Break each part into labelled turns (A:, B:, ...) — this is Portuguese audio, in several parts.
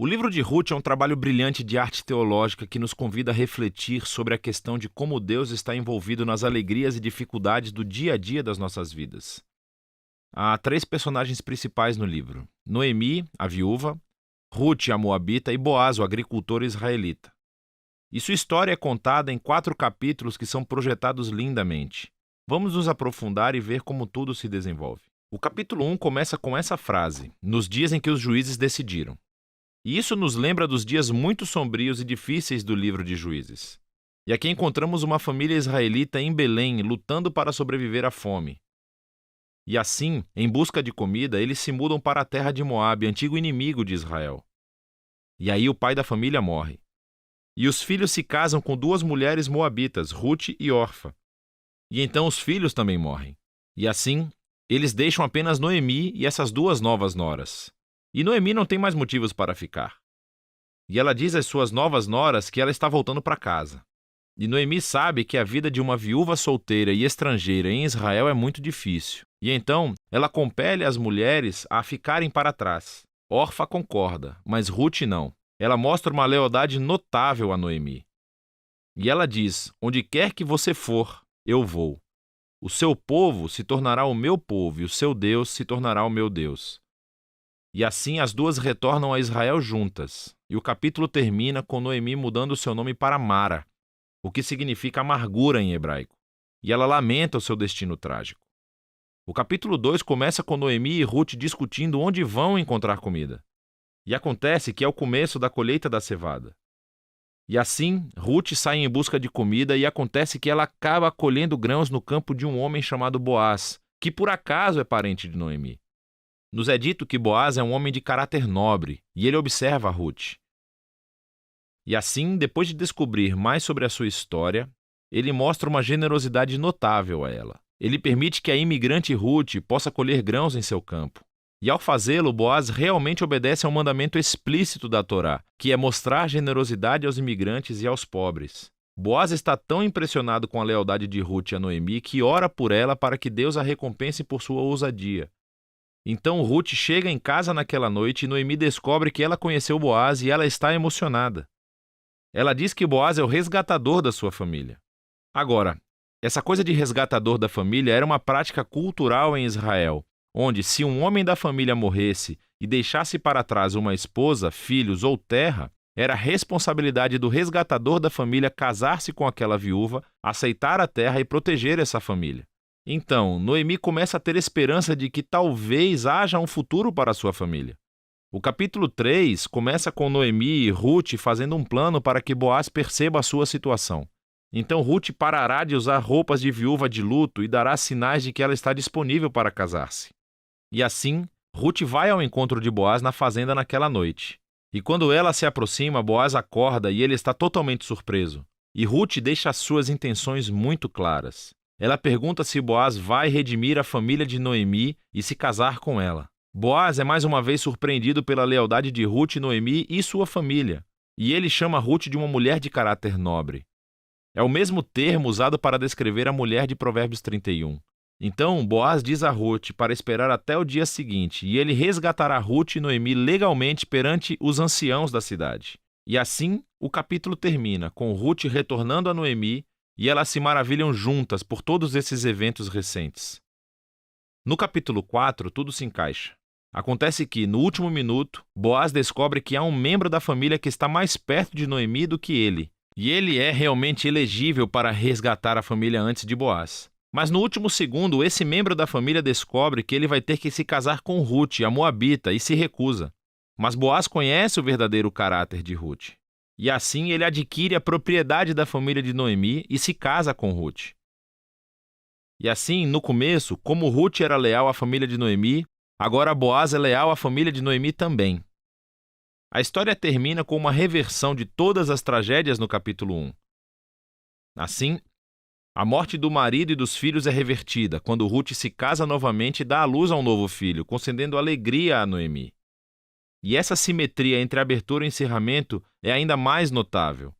A: O livro de Ruth é um trabalho brilhante de arte teológica que nos convida a refletir sobre a questão de como Deus está envolvido nas alegrias e dificuldades do dia a dia das nossas vidas. Há três personagens principais no livro: Noemi, a viúva, Ruth, a moabita, e Boaz, o agricultor israelita. E sua história é contada em 4 capítulos que são projetados lindamente. Vamos nos aprofundar e ver como tudo se desenvolve. O capítulo 1 começa com essa frase: nos dias em que os juízes decidiram. E isso nos lembra dos dias muito sombrios e difíceis do livro de Juízes. E aqui encontramos uma família israelita em Belém lutando para sobreviver à fome. E assim, em busca de comida, eles se mudam para a terra de Moabe, antigo inimigo de Israel. E aí o pai da família morre. E os filhos se casam com 2 mulheres moabitas, Ruth e Orfa. E então os filhos também morrem. E assim, eles deixam apenas Noemi e essas 2 novas noras. E Noemi não tem mais motivos para ficar. E ela diz às suas novas noras que ela está voltando para casa. E Noemi sabe que a vida de uma viúva solteira e estrangeira em Israel é muito difícil. E então, ela compele as mulheres a ficarem para trás. Orfa concorda, mas Ruth não. Ela mostra uma lealdade notável a Noemi. E ela diz: onde quer que você for, eu vou. O seu povo se tornará o meu povo e o seu Deus se tornará o meu Deus. E assim as 2 retornam a Israel juntas. E o capítulo termina com Noemi mudando seu nome para Mara, o que significa amargura em hebraico. E ela lamenta o seu destino trágico. O capítulo 2 começa com Noemi e Ruth discutindo onde vão encontrar comida. E acontece que é o começo da colheita da cevada. E assim, Ruth sai em busca de comida e acontece que ela acaba colhendo grãos no campo de um homem chamado Boaz, que por acaso é parente de Noemi. Nos é dito que Boaz é um homem de caráter nobre, e ele observa a Ruth. E assim, depois de descobrir mais sobre a sua história, ele mostra uma generosidade notável a ela. Ele permite que a imigrante Ruth possa colher grãos em seu campo. E ao fazê-lo, Boaz realmente obedece ao mandamento explícito da Torá, que é mostrar generosidade aos imigrantes e aos pobres. Boaz está tão impressionado com a lealdade de Ruth a Noemi que ora por ela para que Deus a recompense por sua ousadia. Então Ruth chega em casa naquela noite e Noemi descobre que ela conheceu Boaz e ela está emocionada. Ela diz que Boaz é o resgatador da sua família. Agora, essa coisa de resgatador da família era uma prática cultural em Israel, onde se um homem da família morresse e deixasse para trás uma esposa, filhos ou terra, era responsabilidade do resgatador da família casar-se com aquela viúva, aceitar a terra e proteger essa família. Então, Noemi começa a ter esperança de que talvez haja um futuro para sua família. O capítulo 3 começa com Noemi e Ruth fazendo um plano para que Boaz perceba a sua situação. Então Ruth parará de usar roupas de viúva de luto e dará sinais de que ela está disponível para casar-se. E assim, Ruth vai ao encontro de Boaz na fazenda naquela noite. E quando ela se aproxima, Boaz acorda e ele está totalmente surpreso. E Ruth deixa as suas intenções muito claras. Ela pergunta se Boaz vai redimir a família de Noemi e se casar com ela. Boaz é mais uma vez surpreendido pela lealdade de Ruth, Noemi e sua família. E ele chama Ruth de uma mulher de caráter nobre. É o mesmo termo usado para descrever a mulher de Provérbios 31. Então, Boaz diz a Ruth para esperar até o dia seguinte, e ele resgatará Ruth e Noemi legalmente perante os anciãos da cidade. E assim, o capítulo termina, com Ruth retornando a Noemi, e elas se maravilham juntas por todos esses eventos recentes. No capítulo 4, tudo se encaixa. Acontece que, no último minuto, Boaz descobre que há um membro da família que está mais perto de Noemi do que ele, e ele é realmente elegível para resgatar a família antes de Boaz. Mas no último segundo, esse membro da família descobre que ele vai ter que se casar com Ruth, a moabita, e se recusa. Mas Boaz conhece o verdadeiro caráter de Ruth. E assim ele adquire a propriedade da família de Noemi e se casa com Ruth. E assim, no começo, como Ruth era leal à família de Noemi, agora Boaz é leal à família de Noemi também. A história termina com uma reversão de todas as tragédias no capítulo 1. Assim, a morte do marido e dos filhos é revertida, quando Ruth se casa novamente e dá à luz a um novo filho, concedendo alegria a Noemi. E essa simetria entre abertura e encerramento é ainda mais notável.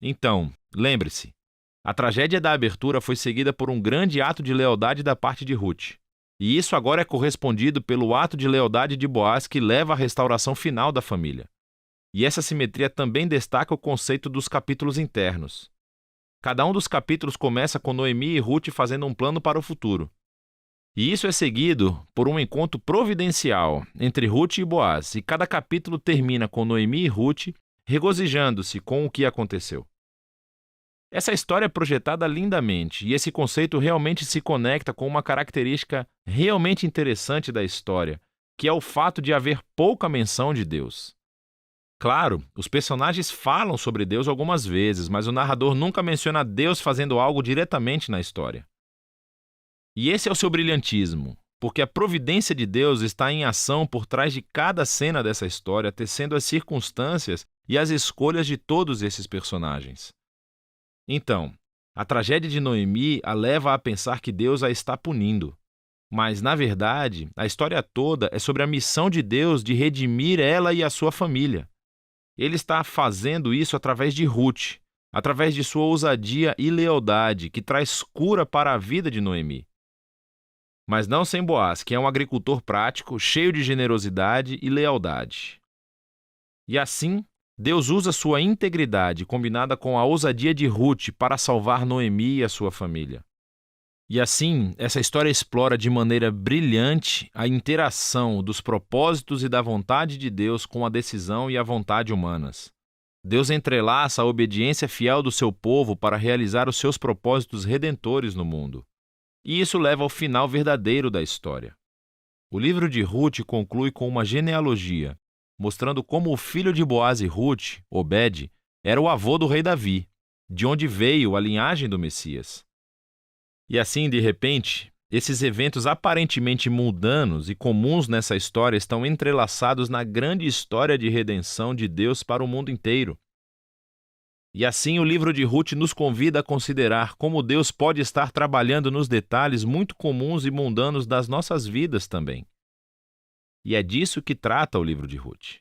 A: Então, lembre-se, a tragédia da abertura foi seguida por um grande ato de lealdade da parte de Ruth. E isso agora é correspondido pelo ato de lealdade de Boaz que leva à restauração final da família. E essa simetria também destaca o conceito dos capítulos internos. Cada um dos capítulos começa com Noemi e Ruth fazendo um plano para o futuro. E isso é seguido por um encontro providencial entre Ruth e Boaz, e cada capítulo termina com Noemi e Ruth regozijando-se com o que aconteceu. Essa história é projetada lindamente, e esse conceito realmente se conecta com uma característica realmente interessante da história, que é o fato de haver pouca menção de Deus. Claro, os personagens falam sobre Deus algumas vezes, mas o narrador nunca menciona Deus fazendo algo diretamente na história. E esse é o seu brilhantismo, porque a providência de Deus está em ação por trás de cada cena dessa história, tecendo as circunstâncias e as escolhas de todos esses personagens. Então, a tragédia de Noemi a leva a pensar que Deus a está punindo. Mas, na verdade, a história toda é sobre a missão de Deus de redimir ela e a sua família. Ele está fazendo isso através de Ruth, através de sua ousadia e lealdade, que traz cura para a vida de Noemi. Mas não sem Boaz, que é um agricultor prático, cheio de generosidade e lealdade. E assim, Deus usa sua integridade combinada com a ousadia de Ruth para salvar Noemi e a sua família. E assim, essa história explora de maneira brilhante a interação dos propósitos e da vontade de Deus com a decisão e a vontade humanas. Deus entrelaça a obediência fiel do seu povo para realizar os seus propósitos redentores no mundo. E isso leva ao final verdadeiro da história. O livro de Ruth conclui com uma genealogia, mostrando como o filho de Boaz e Ruth, Obed, era o avô do rei Davi, de onde veio a linhagem do Messias. E assim, de repente, esses eventos aparentemente mundanos e comuns nessa história estão entrelaçados na grande história de redenção de Deus para o mundo inteiro. E assim o livro de Ruth nos convida a considerar como Deus pode estar trabalhando nos detalhes muito comuns e mundanos das nossas vidas também. E é disso que trata o livro de Ruth.